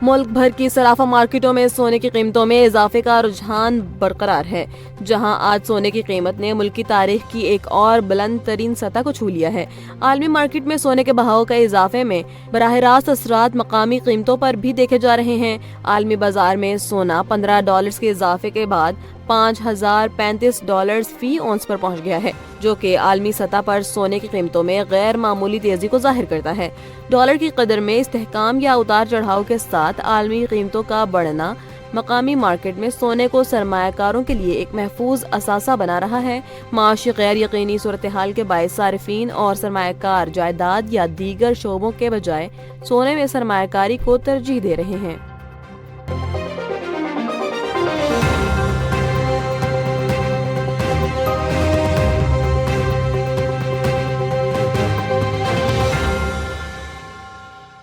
ملک بھر کی صرافہ مارکیٹوں میں سونے کی قیمتوں میں اضافے کا رجحان برقرار ہے، جہاں آج سونے کی قیمت نے ملکی تاریخ کی ایک اور بلند ترین سطح کو چھو لیا ہے۔ عالمی مارکیٹ میں سونے کے بہاؤ کا اضافے میں براہ راست اثرات مقامی قیمتوں پر بھی دیکھے جا رہے ہیں۔ عالمی بازار میں سونا $15 کے اضافے کے بعد $5035 فی اونس پر پہنچ گیا ہے، جو کہ عالمی سطح پر سونے کی قیمتوں میں غیر معمولی تیزی کو ظاہر کرتا ہے۔ ڈالر کی قدر میں استحکام یا اتار چڑھاؤ کے ساتھ عالمی قیمتوں کا بڑھنا مقامی مارکیٹ میں سونے کو سرمایہ کاروں کے لیے ایک محفوظ اثاثہ بنا رہا ہے۔ معاشی غیر یقینی صورتحال کے باعث صارفین اور سرمایہ کار جائیداد یا دیگر شعبوں کے بجائے سونے میں سرمایہ کاری کو ترجیح دے رہے ہیں۔